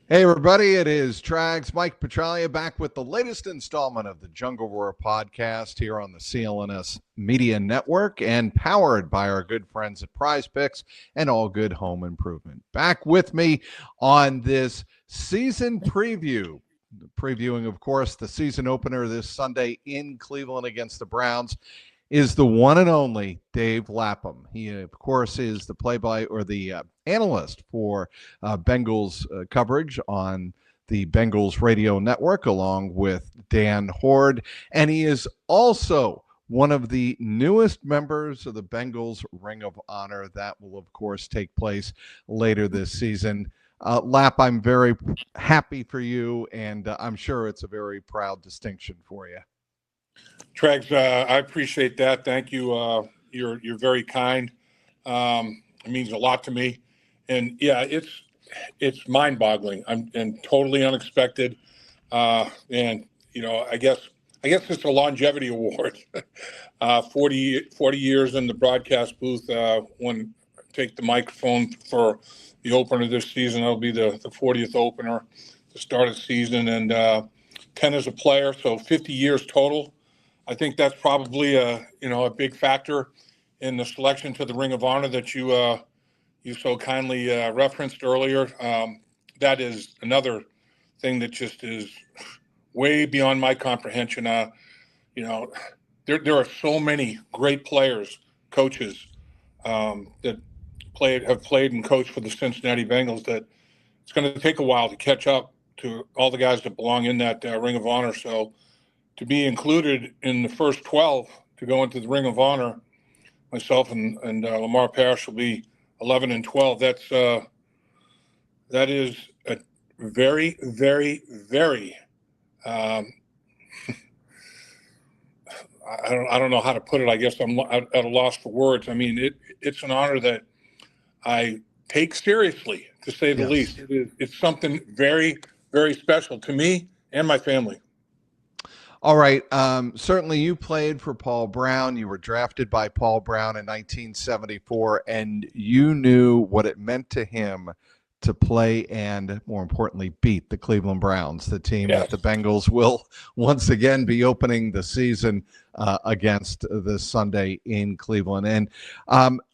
Hey everybody, it is Trags, Mike Petralia back with the latest installment of the Jungle Roar podcast here on the CLNS Media Network and powered by our good friends at Prize Picks and All Good Home Improvement. Back with me on this season preview, previewing, of course, the season opener this Sunday in Cleveland against the Browns, is the one and only Dave Lapham. He, of course, is the play-by or the analyst for Bengals coverage on the Bengals radio network, along with Dan Hord, and he is also one of the newest members of the Bengals Ring of Honor. That will, of course, take place later this season. Lap, I'm very happy for you, and I'm sure it's a very proud distinction for you. Trags, I appreciate that. Thank you. You're very kind. It means a lot to me, and yeah, it's mind-boggling. And totally unexpected. And I guess it's a longevity award. 40 years in the broadcast booth. When I take the microphone for the opener this season, that'll be the 40th opener to start the season, and 10 as a player, so 50 years total. I think that's probably a big factor in the selection to the Ring of Honor that you so kindly referenced earlier. That is another thing that just is way beyond my comprehension. There are so many great players, coaches that have played and coached for the Cincinnati Bengals that it's going to take a while to catch up to all the guys that belong in that Ring of Honor. So to be included in the first 12 to go into the Ring of Honor, myself and Lamar Parrish will be 11 and 12. That is a very, very, very I don't know how to put it. I guess I'm at a loss for words. I mean, it's an honor that I take seriously, to say the least. It's something very, very special to me and my family. All right. Certainly you played for Paul Brown. You were drafted by Paul Brown in 1974, and you knew what it meant to him to play and, more importantly, beat the Cleveland Browns, the team that the Bengals will once again be opening the season against this Sunday in Cleveland. And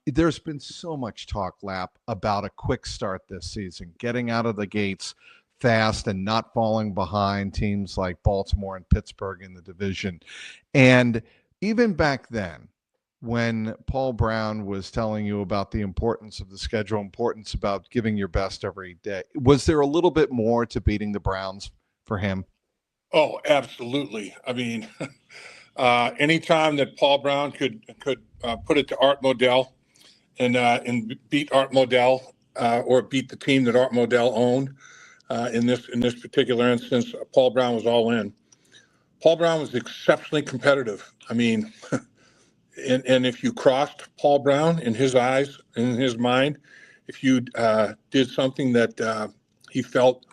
there's been so much talk, Lap, about a quick start this season, getting out of the gates fast and not falling behind teams like Baltimore and Pittsburgh in the division. And even back then, when Paul Brown was telling you about the importance of the schedule, importance about giving your best every day, was there a little bit more to beating the Browns for him? Oh, absolutely. I mean, anytime that Paul Brown could put it to Art Modell and beat Art Modell or beat the team that Art Modell owned, in this particular instance, Paul Brown was all in. Paul Brown was exceptionally competitive. I mean, and if you crossed Paul Brown in his eyes, in his mind, if you did something that he felt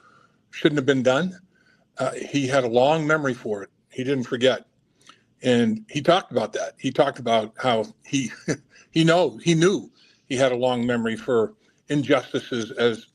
shouldn't have been done, he had a long memory for it. He didn't forget. And he talked about that. He talked about how he knew he had a long memory for injustices, as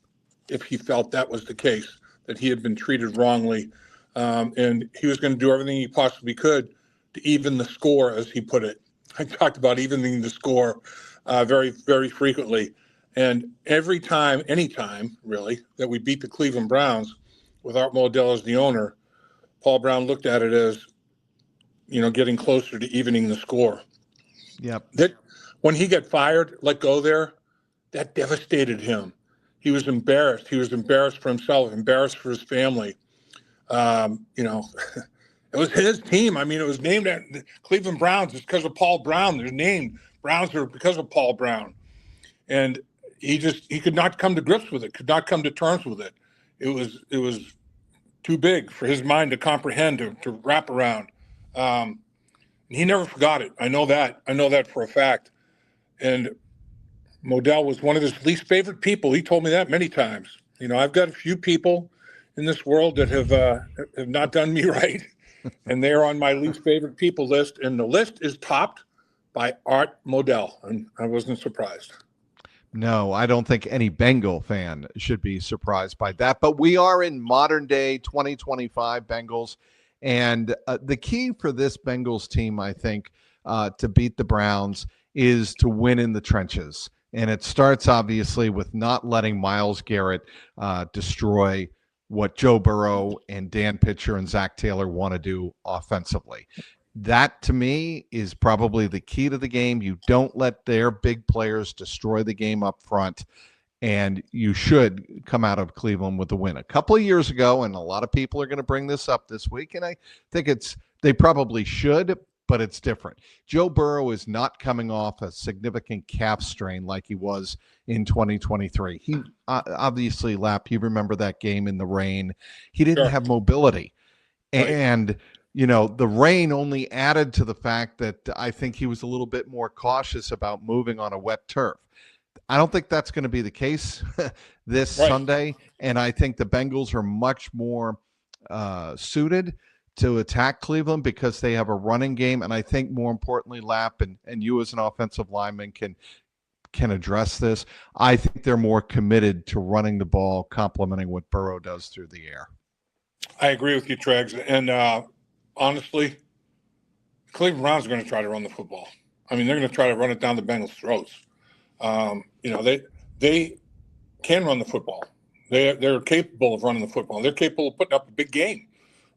if he felt that was the case, that he had been treated wrongly. And he was going to do everything he possibly could to even the score, as he put it. I talked about evening the score very, very frequently. And anytime, really, that we beat the Cleveland Browns with Art Modell as the owner, Paul Brown looked at it as, getting closer to evening the score. Yep. That when he got fired, let go there, that devastated him. He was embarrassed. He was embarrassed for himself, embarrassed for his family. It was his team. I mean, it was named at the Cleveland Browns. It's because of Paul Brown. They're named Browns are because of Paul Brown. And he could not come to grips with it, could not come to terms with it. It was too big for his mind to comprehend, to wrap around. He never forgot it. I know that for a fact. And Modell was one of his least favorite people. He told me that many times. I've got a few people in this world that have not done me right, and they're on my least favorite people list. And the list is topped by Art Modell, and I wasn't surprised. No, I don't think any Bengal fan should be surprised by that. But we are in modern day 2025 Bengals. And the key for this Bengals team, I think, to beat the Browns is to win in the trenches. And it starts, obviously, with not letting Myles Garrett destroy what Joe Burrow and Dan Pitcher and Zach Taylor want to do offensively. That, to me, is probably the key to the game. You don't let their big players destroy the game up front, and you should come out of Cleveland with a win. A couple of years ago, and a lot of people are going to bring this up this week, and I think they probably should, but it's different. Joe Burrow is not coming off a significant calf strain like he was in 2023. He obviously, Lap, you remember that game in the rain. He didn't have mobility. Right. And the rain only added to the fact that I think he was a little bit more cautious about moving on a wet turf. I don't think that's going to be the case this Sunday. And I think the Bengals are much more suited to attack Cleveland because they have a running game. And I think more importantly, Lap, and you as an offensive lineman can address this. I think they're more committed to running the ball, complementing what Burrow does through the air. I agree with you, Trags. And honestly, Cleveland Browns are going to try to run the football. I mean, they're going to try to run it down the Bengals' throats. They can run the football. They're capable of running the football. They're capable of putting up a big game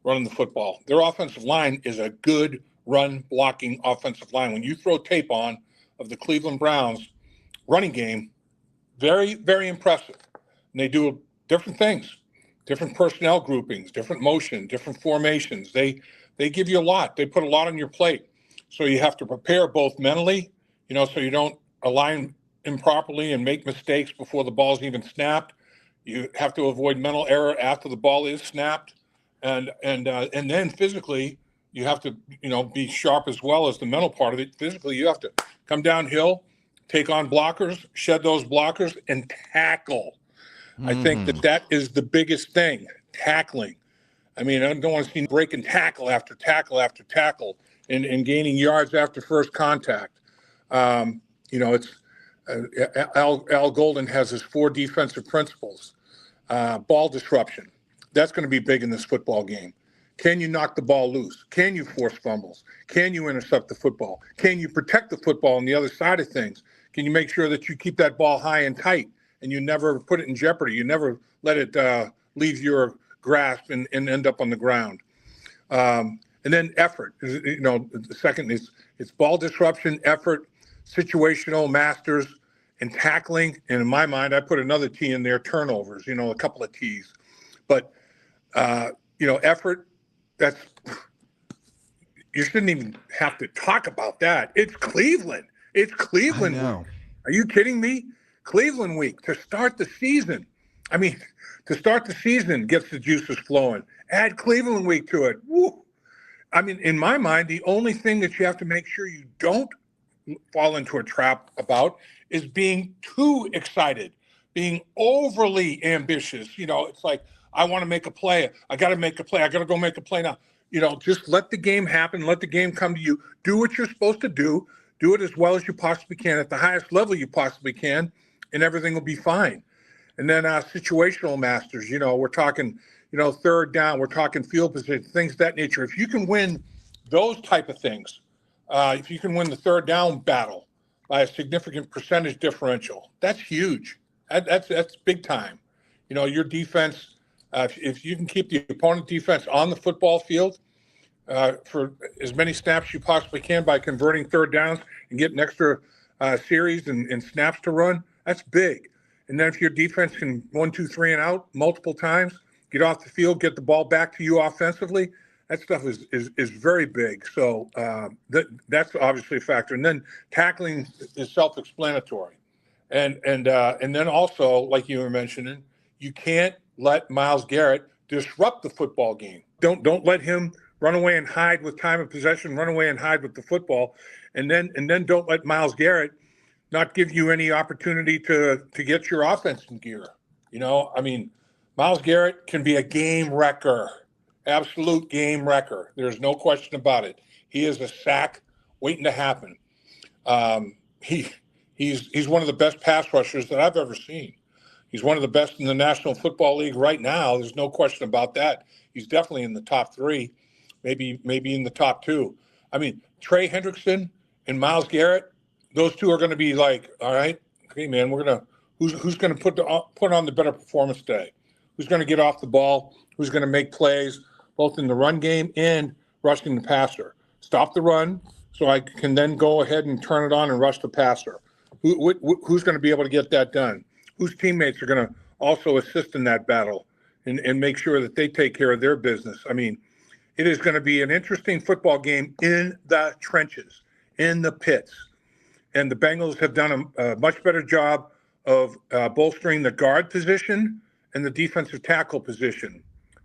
running the football. Their offensive line is a good run-blocking offensive line. When you throw tape on of the Cleveland Browns running game, very, very impressive. And they do different things, different personnel groupings, different motion, different formations. They give you a lot. They put a lot on your plate. So you have to prepare both mentally, so you don't align improperly and make mistakes before the ball's even snapped. You have to avoid mental error after the ball is snapped. And then physically, you have to, be sharp as well as the mental part of it. Physically, you have to come downhill, take on blockers, shed those blockers, and tackle. I think that is the biggest thing, tackling. I mean, I don't want to see breaking tackle after tackle after tackle and gaining yards after first contact. It's Al Golden has his 4 defensive principles. Ball disruption. That's going to be big in this football game. Can you knock the ball loose? Can you force fumbles? Can you intercept the football? Can you protect the football on the other side of things? Can you make sure that you keep that ball high and tight and you never put it in jeopardy? You never let it leave your grasp and end up on the ground. And then effort. The second is it's ball disruption, effort, situational masters, and tackling. And in my mind, I put another T in there, turnovers, a couple of T's. But, effort, you shouldn't even have to talk about that. It's Cleveland. It's Cleveland week. Are you kidding me? Cleveland week to start the season. I mean, to start the season gets the juices flowing. Add Cleveland week to it. Woo. I mean, in my mind, the only thing that you have to make sure you don't fall into a trap about is being too excited, being overly ambitious. It's like, I want to make a play. I got to make a play. I got to go make a play now. Just let the game happen. Let the game come to you. Do what you're supposed to do. Do it as well as you possibly can at the highest level you possibly can, and everything will be fine. And then situational masters, we're talking, third down, we're talking field position, things of that nature. If you can win those type of things, if you can win the third down battle by a significant percentage differential, that's huge. That's big time. Your defense, if you can keep the opponent defense on the football field for as many snaps you possibly can by converting third downs and getting extra series and snaps to run, that's big. And then if your defense can 1, 2, 3 and out multiple times, get off the field, get the ball back to you offensively, that stuff is very big. So that's obviously a factor. And then tackling is self-explanatory. And then also, like you were mentioning, you can't let Myles Garrett disrupt the football game. Don't let him run away and hide with time of possession, run away and hide with the football. And then don't let Myles Garrett not give you any opportunity to get your offense in gear. Myles Garrett can be a game wrecker, absolute game wrecker. There's no question about it. He is a sack waiting to happen. He's one of the best pass rushers that I've ever seen. He's one of the best in the National Football League right now. There's no question about that. He's definitely in the top 3, maybe in the top 2. I mean, Trey Hendrickson and Myles Garrett, those two are going to be like, all right, okay, man, who's going to put on the better performance today? Who's going to get off the ball? Who's going to make plays both in the run game and rushing the passer? Stop the run so I can then go ahead and turn it on and rush the passer. Who's going to be able to get that done? Whose teammates are going to also assist in that battle and make sure that they take care of their business? I mean, it is going to be an interesting football game in the trenches, in the pits. And the Bengals have done a much better job of bolstering the guard position and the defensive tackle position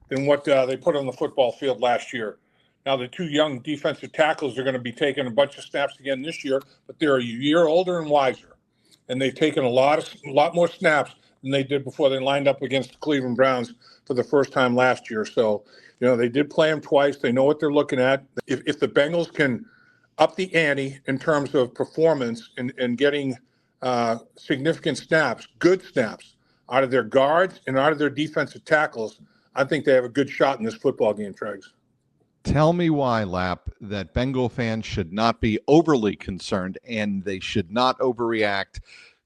than what they put on the football field last year. Now, the 2 young defensive tackles are going to be taking a bunch of snaps again this year, but they're a year older and wiser. And they've taken a lot more snaps than they did before they lined up against the Cleveland Browns for the first time last year. So, they did play them twice. They know what they're looking at. If the Bengals can up the ante in terms of performance and getting significant snaps, good snaps, out of their guards and out of their defensive tackles, I think they have a good shot in this football game, Trags. Tell me why, Lap, that Bengal fans should not be overly concerned and they should not overreact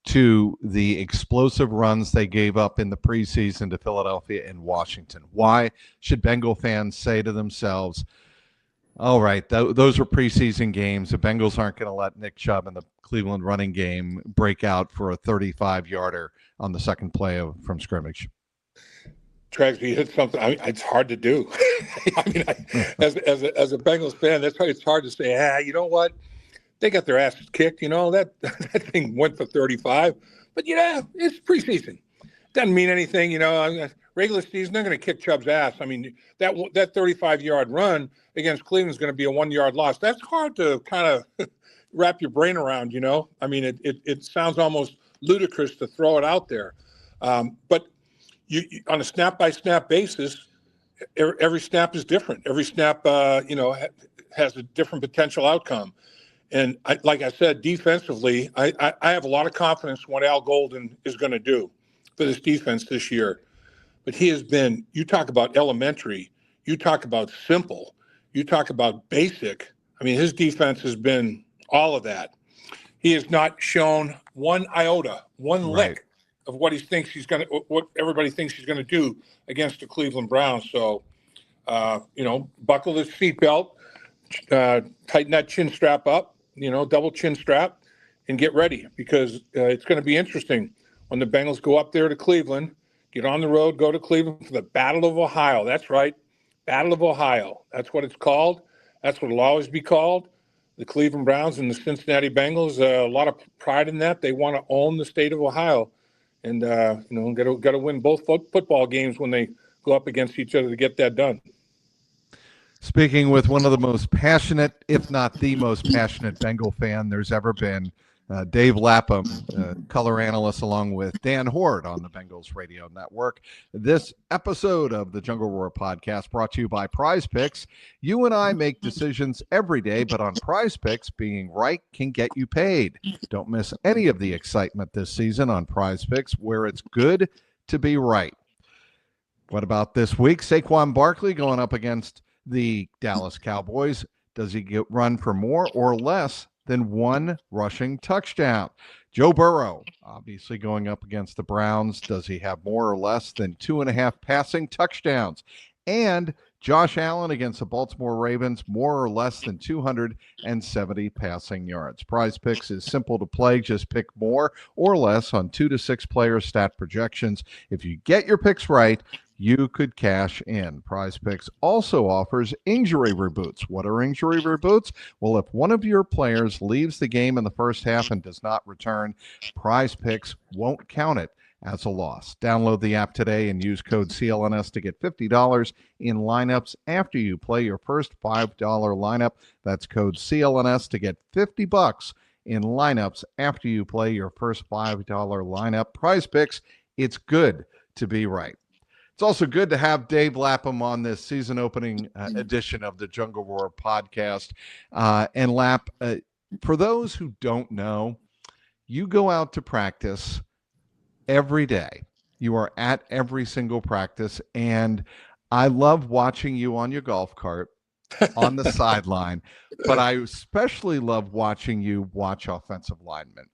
to the explosive runs they gave up in the preseason to Philadelphia and Washington. Why should Bengal fans say to themselves, all right, those are preseason games. The Bengals aren't going to let Nick Chubb in the Cleveland running game break out for a 35-yarder on the second play from scrimmage? Trags, you hit something. I mean, it's hard to do. As a Bengals fan, that's why it's hard to say, you know what? They got their asses kicked. That thing went for 35. But, it's preseason. Doesn't mean anything. Regular season, they're going to kick Chubb's ass. I mean, that 35-yard run against Cleveland is going to be a 1-yard loss. That's hard to kind of wrap your brain around, I mean, it sounds almost ludicrous to throw it out there. But you on a snap-by-snap basis, every snap is different. Every snap, has a different potential outcome. And like I said, defensively, I have a lot of confidence in what Al Golden is going to do for this defense this year. But he has been, you talk about elementary, you talk about simple, you talk about basic. I mean, his defense has been all of that. He has not shown one iota, one lick of what everybody thinks he's going to do against the Cleveland Browns. So, buckle his seatbelt, tighten that chin strap up, double chin strap, and get ready because it's going to be interesting when the Bengals go up there to Cleveland, get on the road, go to Cleveland for the Battle of Ohio. That's right, Battle of Ohio. That's what it's called. That's what it'll always be called. The Cleveland Browns and the Cincinnati Bengals, a lot of pride in that. They want to own the state of Ohio and, got to win both football games when they go up against each other to get that done. Speaking with one of the most passionate, if not the most passionate Bengal fan there's ever been, Dave Lapham, color analyst, along with Dan Horde on the Bengals Radio Network. This episode of the Jungle Roar podcast brought to you by Prize Picks. You and I make decisions every day, but on Prize Picks, being right can get you paid. Don't miss any of the excitement this season on Prize Picks, where it's good to be right. What about this week? Saquon Barkley going up against the Dallas Cowboys. Does he get run for more or less than one rushing touchdown? Joe Burrow, obviously going up against the Browns. Does he have more or less than 2.5 passing touchdowns? And Josh Allen against the Baltimore Ravens, more or less than 270 passing yards. Prize Picks is simple to play. Just pick more or less on 2 to 6 player stat projections. If you get your picks right, you could cash in. Prize Picks also offers injury reboots. What are injury reboots? Well, if one of your players leaves the game in the first half and does not return, Prize Picks won't count it as a loss. Download the app today and use code CLNS to get $50 in lineups after you play your first $5 lineup. That's code CLNS to get $50 in lineups after you play your first $5 lineup. Prize Picks, it's good to be right. It's also good to have Dave Lapham on this season opening edition of the Jungle Roar podcast. And Lap, for those who don't know, you go out to practice every day. You are at every single practice, and I love watching you on your golf cart on the sideline, but I especially love watching you watch offensive linemen.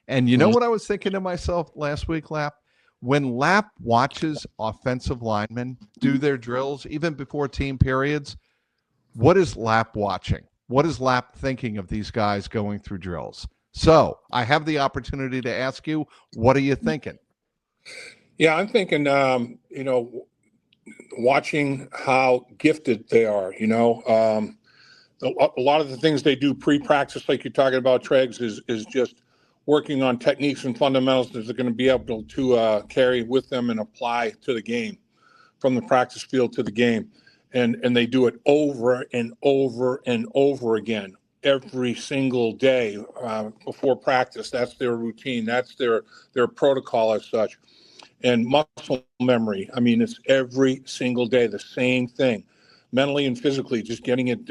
And you know what I was thinking to myself last week, Lap? When Lap watches offensive linemen do their drills, even before team periods, what is Lap watching? What is Lap thinking of these guys going through drills? So I have the opportunity to ask you, what are you thinking? Yeah, I'm thinking, watching how gifted they are, a lot of the things they do pre-practice, like you're talking about, Trags, is just working on techniques and fundamentals that they're going to be able to carry with them and apply to the game, from the practice field to the game. And they do it over and over and over again every single day before practice. That's their routine. That's their protocol as such. And muscle memory. I mean, it's every single day, the same thing, mentally and physically, just getting it,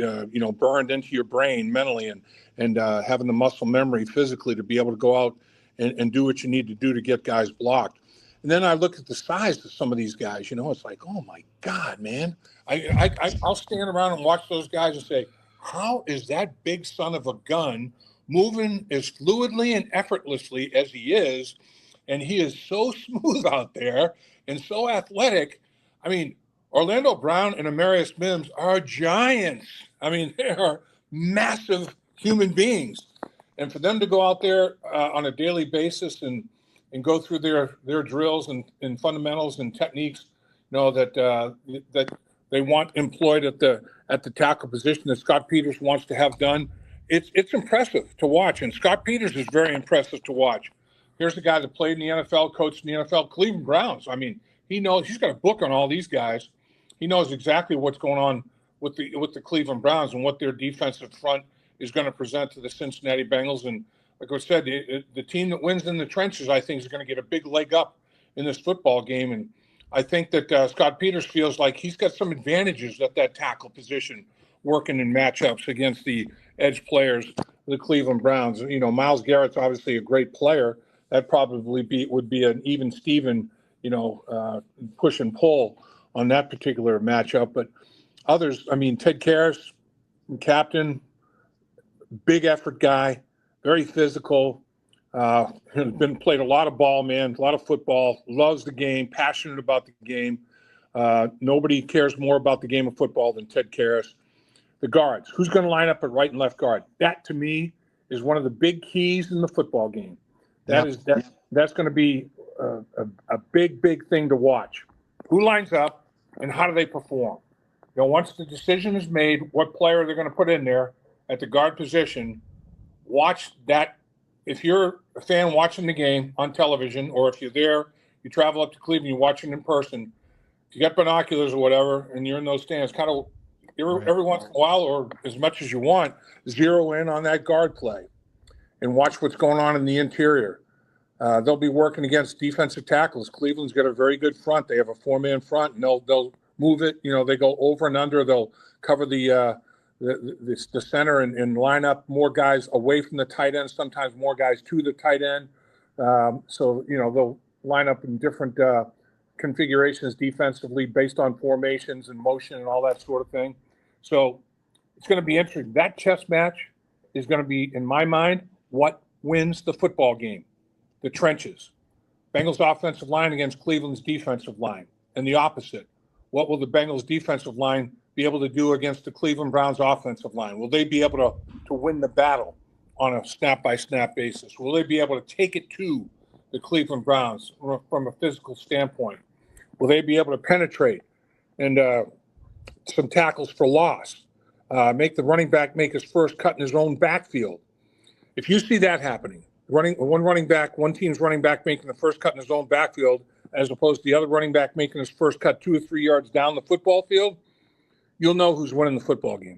burned into your brain mentally, and having the muscle memory physically to be able to go out and do what you need to do to get guys blocked. And then I look at the size of some of these guys, it's like, oh my God, man. I'll stand around and watch those guys and say, how is that big son of a gun moving as fluidly and effortlessly as he is? And he is so smooth out there and so athletic. I mean, Orlando Brown and Amarius Mims are giants. I mean, they are massive human beings. And for them to go out there on a daily basis and go through their drills and fundamentals and techniques, that they want employed at the tackle position that Scott Peters wants to have done, it's impressive to watch. And Scott Peters is very impressive to watch. Here's the guy that played in the NFL, coached in the NFL, Cleveland Browns. I mean, he knows, he's got a book on all these guys. He knows exactly what's going on with the Cleveland Browns and what their defensive front is going to present to the Cincinnati Bengals. And like I said, the team that wins in the trenches, I think, is going to get a big leg up in this football game. And I think that Scott Peters feels like he's got some advantages at that tackle position, working in matchups against the edge players, the Cleveland Browns. Myles Garrett's obviously a great player. That probably would be an even Steven, push and pull on that particular matchup. But others, I mean, Ted Karras, captain, big effort guy, very physical, played a lot of ball, man, a lot of football, loves the game, passionate about the game. Nobody cares more about the game of football than Ted Karras. The guards, who's going to line up at right and left guard? That, to me, is one of the big keys in the football game. That's going to be a big thing to watch. Who lines up and how do they perform? Once the decision is made, what player they're going to put in there at the guard position, watch that. If you're a fan watching the game on television, or if you're there, you travel up to Cleveland, you watch it in person, if you got binoculars or whatever, and you're in those stands, kind of every once in a while, or as much as you want, zero in on that guard play and watch what's going on in the interior. They'll be working against defensive tackles. Cleveland's got a very good front. They have a four-man front, and they'll move it. They go over and under. They'll cover the center and line up more guys away from the tight end, sometimes more guys to the tight end. So they'll line up in different configurations defensively based on formations and motion and all that sort of thing. So it's going to be interesting. That chess match is going to be, in my mind, what wins the football game. The trenches. Bengals offensive line against Cleveland's defensive line. And the opposite. What will the Bengals defensive line be able to do against the Cleveland Browns offensive line? Will they be able to win the battle on a snap-by-snap basis? Will they be able to take it to the Cleveland Browns from a physical standpoint? Will they be able to penetrate and some tackles for loss? Make the running back make his first cut in his own backfield. If you see that happening, one team's running back making the first cut in his own backfield, as opposed to the other running back making his first cut 2 or 3 yards down the football field, you'll know who's winning the football game.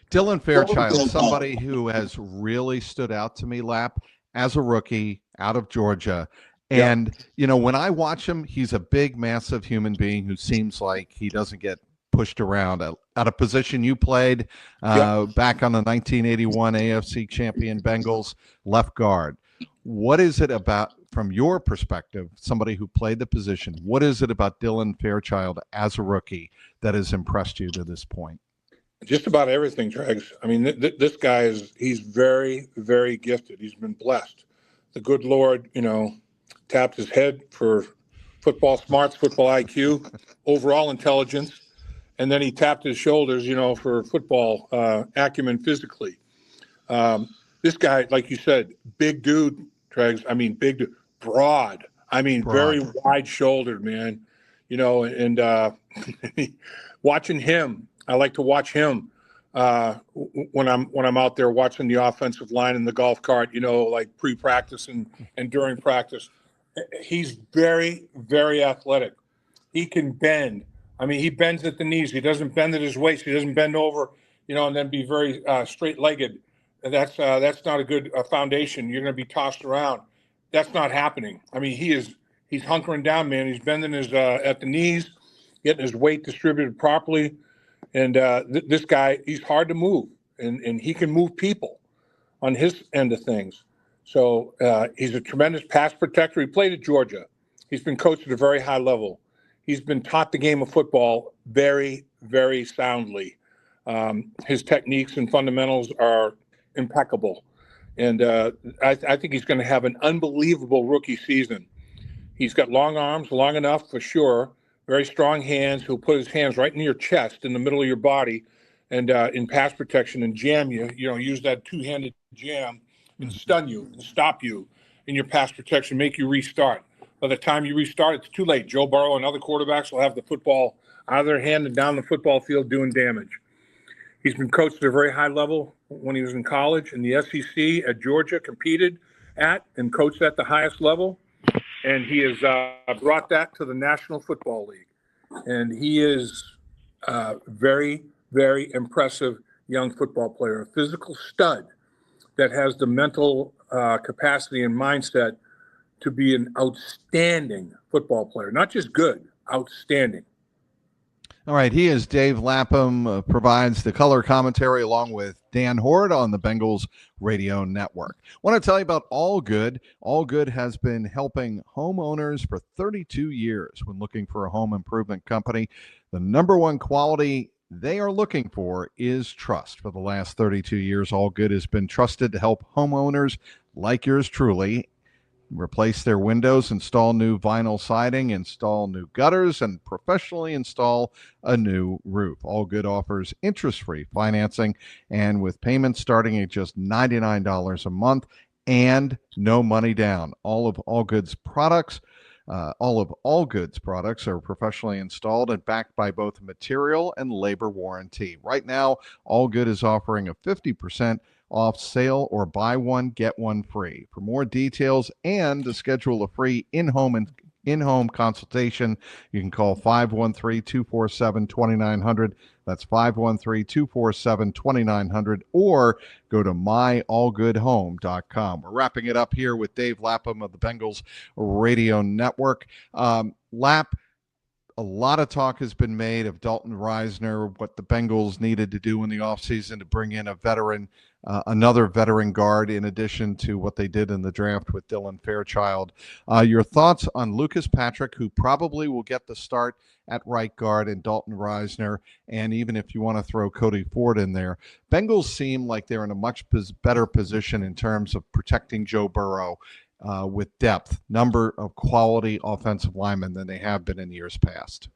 Dylan Fairchild, somebody who has really stood out to me, Lap, as a rookie out of Georgia. And, when I watch him, he's a big, massive human being who seems like he doesn't get pushed around at a position you played back on the 1981 AFC champion Bengals, left guard. What is it about, from your perspective, somebody who played the position, what is it about Dylan Fairchild as a rookie that has impressed you to this point? Just about everything, Trags. I mean, this guy he's very, very gifted. He's been blessed. The good Lord, tapped his head for football smarts, football IQ, overall intelligence. And then he tapped his shoulders, for football acumen physically. This guy, like you said, big dude, Trags. I mean, big dude, broad. I mean, Broad. very wide-shouldered, man. And watching him, I like to watch him when I'm out there watching the offensive line in the golf cart. Like pre-practice and during practice. He's very, very athletic. He can bend. I mean, he bends at the knees. He doesn't bend at his waist. He doesn't bend over, and then be very straight-legged. That's not a good foundation. You're going to be tossed around. That's not happening. I mean, he's hunkering down, man. He's bending his at the knees, getting his weight distributed properly. And this guy, he's hard to move, and he can move people on his end of things. So he's a tremendous pass protector. He played at Georgia. He's been coached at a very high level. He's been taught the game of football very, very soundly. His techniques and fundamentals are impeccable. And I think he's going to have an unbelievable rookie season. He's got long arms, long enough for sure, very strong hands. He'll put his hands right in your chest, in the middle of your body, and in pass protection and jam you, use that two-handed jam and stun you and stop you in your pass protection, make you restart. By the time you restart, it's too late. Joe Burrow and other quarterbacks will have the football out of their hand and down the football field doing damage. He's been coached at a very high level when he was in college. In the SEC at Georgia, competed at and coached at the highest level. And he has brought that to the National Football League. And he is a very, very impressive young football player, a physical stud that has the mental capacity and mindset to be an outstanding football player. Not just good, outstanding. All right, he is Dave Lapham, provides the color commentary along with Dan Horde on the Bengals radio network. Want to tell you about All Good. All Good has been helping homeowners for 32 years when looking for a home improvement company. The number one quality they are looking for is trust. For the last 32 years, All Good has been trusted to help homeowners like yours truly replace their windows, install new vinyl siding, install new gutters, and professionally install a new roof. All Good offers interest-free financing, and with payments starting at just $99 a month and no money down. All of All Good's products are professionally installed and backed by both a material and labor warranty. Right now, All Good is offering a 50% off sale or buy one, get one free. For more details and to schedule a free in-home consultation, you can call 513-247-2900. That's 513-247-2900, or go to myallgoodhome.com. We're wrapping it up here with Dave Lapham of the Bengals radio network. Lap, a lot of talk has been made of Dalton Risner, what the Bengals needed to do in the offseason to bring in a veteran, another veteran guard, in addition to what they did in the draft with Dylan Fairchild. Your thoughts on Lucas Patrick, who probably will get the start at right guard, and Dalton Risner, and even if you want to throw Cody Ford in there. Bengals seem like they're in a much better position in terms of protecting Joe Burrow with depth, number of quality offensive linemen than they have been in years past.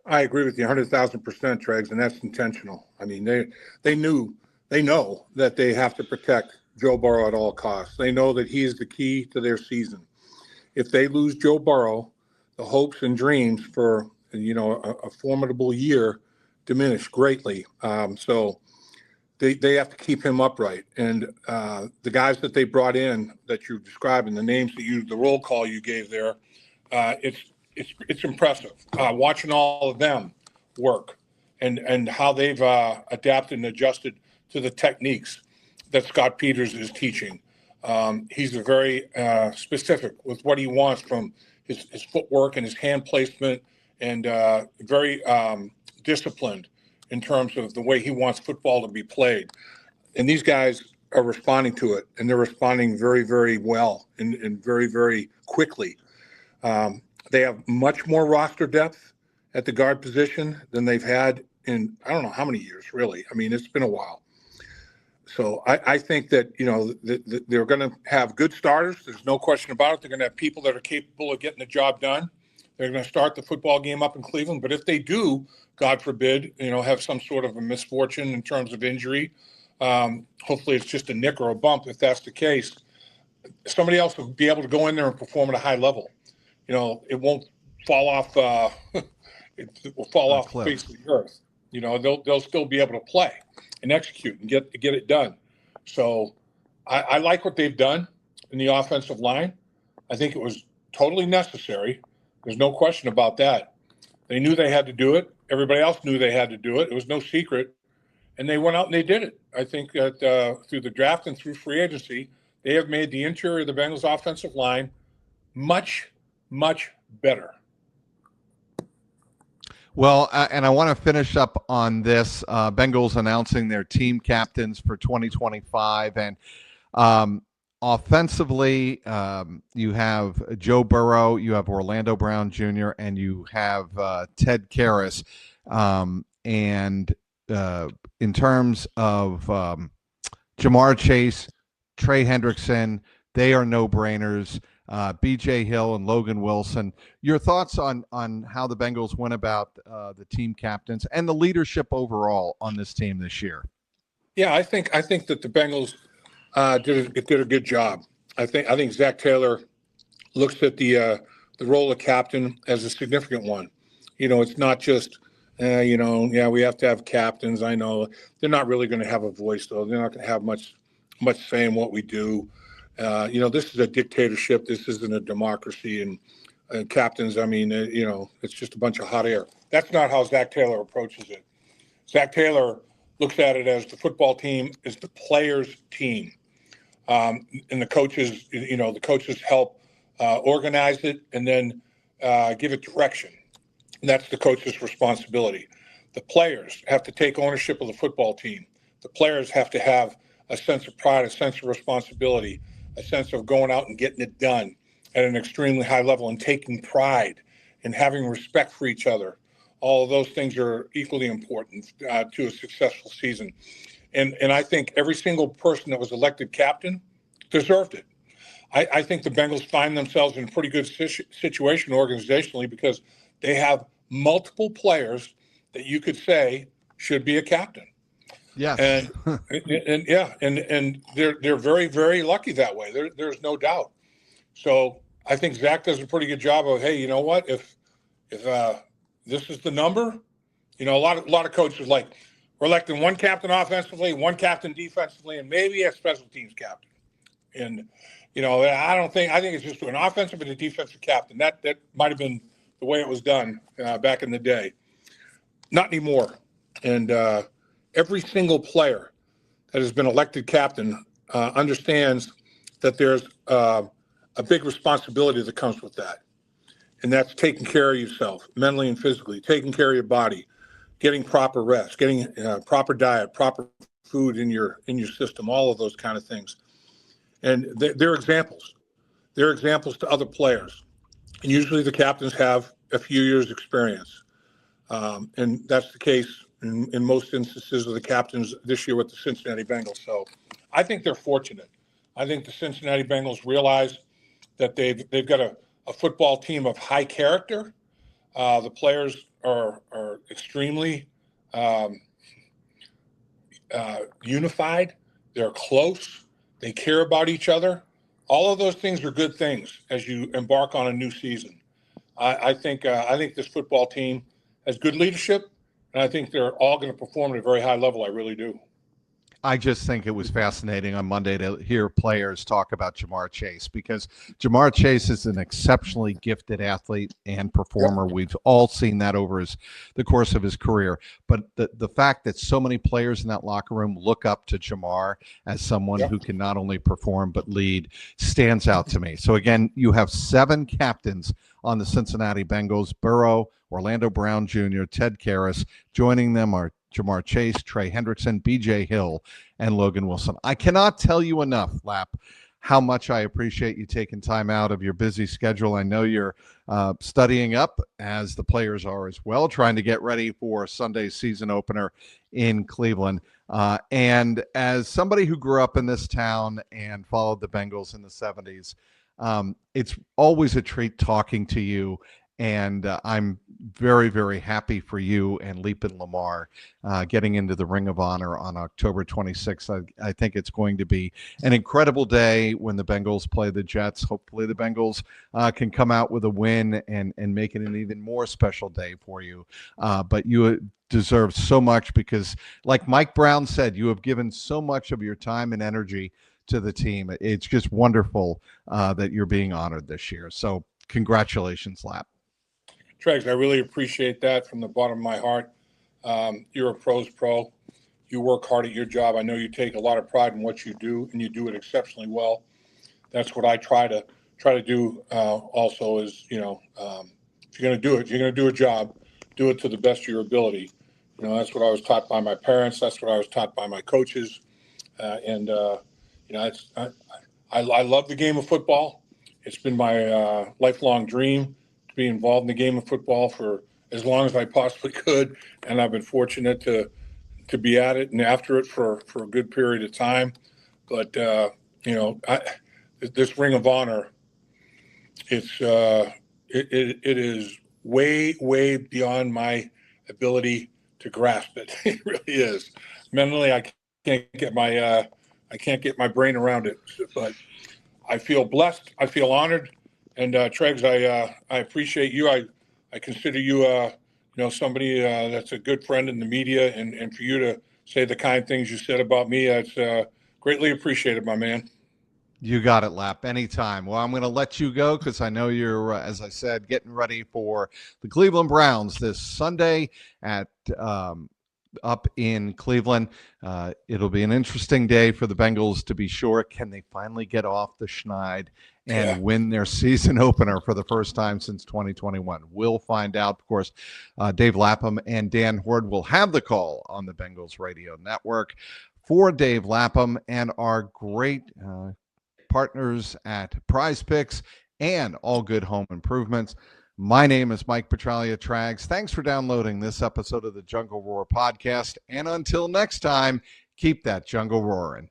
I agree with you 100,000%, Trags, and that's intentional. I mean, they know that they have to protect Joe Burrow at all costs. They know that he is the key to their season. If they lose Joe Burrow, the hopes and dreams for a formidable year diminish greatly. So they have to keep him upright. And the guys that they brought in that you described and the names that the roll call you gave there, it's impressive. Watching all of them work and how they've adapted and adjusted to the techniques that Scott Peters is teaching. He's very specific with what he wants from his footwork and his hand placement, and very disciplined in terms of the way he wants football to be played. And these guys are responding to it, and they're responding very, very well and very, very quickly. They have much more roster depth at the guard position than they've had in I don't know how many years, really. I mean, it's been a while. So I think that, they're going to have good starters. There's no question about it. They're going to have people that are capable of getting the job done. They're going to start the football game up in Cleveland. But if they do, God forbid, have some sort of a misfortune in terms of injury, hopefully it's just a nick or a bump. If that's the case, somebody else will be able to go in there and perform at a high level. It won't fall off. It will fall off the face of the earth. They'll still be able to play and execute and get it done. So I like what they've done in the offensive line. I think it was totally necessary. There's no question about that. They knew they had to do it. Everybody else knew they had to do it. It was no secret. And they went out and they did it. I think that through the draft and through free agency, they have made the interior of the Bengals offensive line much, much better. Well, and I want to finish up on this. Bengals announcing their team captains for 2025. And offensively, you have Joe Burrow, you have Orlando Brown Jr., and you have Ted Karras. And in terms of Jamar Chase, Trey Hendrickson, they are no-brainers. B.J. Hill and Logan Wilson. Your thoughts on how the Bengals went about the team captains and the leadership overall on this team this year? Yeah, I think that the Bengals did a good job. I think Zach Taylor looks at the role of captain as a significant one. It's not just we have to have captains. I know they're not really going to have a voice, though. They're not going to have much say in what we do. This is a dictatorship. This isn't a democracy. And captains, it's just a bunch of hot air. That's not how Zach Taylor approaches it. Zach Taylor looks at it as the football team is the players' team. And the coaches, the coaches help organize it and then give it direction. And that's the coach's responsibility. The players have to take ownership of the football team. The players have to have a sense of pride, a sense of responsibility, a sense of going out and getting it done at an extremely high level and taking pride and having respect for each other. All of those things are equally important to a successful season. And I think every single person that was elected captain deserved it. I think the Bengals find themselves in a pretty good situation organizationally because they have multiple players that you could say should be a captain. Yes. And they're very, very lucky that way. There's no doubt. So I think Zach does a pretty good job of, hey, you know what? If this is the number, a lot of coaches like we're electing one captain offensively, one captain defensively, and maybe a special teams captain. And I think it's just an offensive and a defensive captain. That might have been the way it was done back in the day. Not anymore. And every single player that has been elected captain understands that there's a big responsibility that comes with that. And that's taking care of yourself mentally and physically, taking care of your body, getting proper rest, getting proper diet, proper food in your system, all of those kind of things. And they're examples. They're examples to other players. And usually the captains have a few years experience. And that's the case in most instances of the captains this year with the Cincinnati Bengals. So I think they're fortunate. I think the Cincinnati Bengals realize that they've got a football team of high character. The players are extremely unified. They're close. They care about each other. All of those things are good things as you embark on a new season. I think this football team has good leadership, and I think they're all going to perform at a very high level. I really do. I just think it was fascinating on Monday to hear players talk about Jamar Chase because Jamar Chase is an exceptionally gifted athlete and performer. Yep. We've all seen that over the course of his career. But the fact that so many players in that locker room look up to Jamar as someone who can not only perform but lead stands out to me. So, again, you have 7 captains on the Cincinnati Bengals: Burrow, Orlando Brown Jr., Ted Karras. Joining them are Jamar Chase, Trey Hendrickson, BJ Hill, and Logan Wilson. I cannot tell you enough, Lap, how much I appreciate you taking time out of your busy schedule. I know you're studying up, as the players are as well, trying to get ready for Sunday's season opener in Cleveland. And as somebody who grew up in this town and followed the Bengals in the 70s, it's always a treat talking to you. And I'm very, very happy for you and Leap and Lamar getting into the Ring of Honor on October 26th. I think it's going to be an incredible day when the Bengals play the Jets. Hopefully the Bengals can come out with a win and make it an even more special day for you. But you deserve so much because, like Mike Brown said, you have given so much of your time and energy to the team. It's just wonderful that you're being honored this year. So congratulations, Lap. Trags, I really appreciate that from the bottom of my heart. You're a pro's pro. You work hard at your job. I know you take a lot of pride in what you do, and you do it exceptionally well. That's what I try to do. Also, is if you're going to do it, you're going to do a job. Do it to the best of your ability. That's what I was taught by my parents. That's what I was taught by my coaches. I love the game of football. It's been my lifelong dream to be involved in the game of football for as long as I possibly could, and I've been fortunate to be at it and after it for a good period of time. But this Ring of Honor, it is way beyond my ability to grasp it. It really is. Mentally, I can't get my brain around it. But I feel blessed. I feel honored. And Trags, I appreciate you. I consider you somebody that's a good friend in the media, and for you to say the kind things you said about me, it's greatly appreciated, my man. You got it, Lap. Anytime. Well, I'm going to let you go because I know you're, as I said, getting ready for the Cleveland Browns this Sunday at up in Cleveland. It'll be an interesting day for the Bengals, to be sure. Can they finally get off the schneid and win their season opener for the first time since 2021? We'll find out. Of course, Dave Lapham and Dan Horde will have the call on the Bengals radio network. For Dave Lapham and our great partners at Prize Picks and All Good Home Improvements, my name is Mike Petralia, Trags. Thanks for downloading this episode of the Jungle Roar podcast. And until next time, keep that jungle roaring.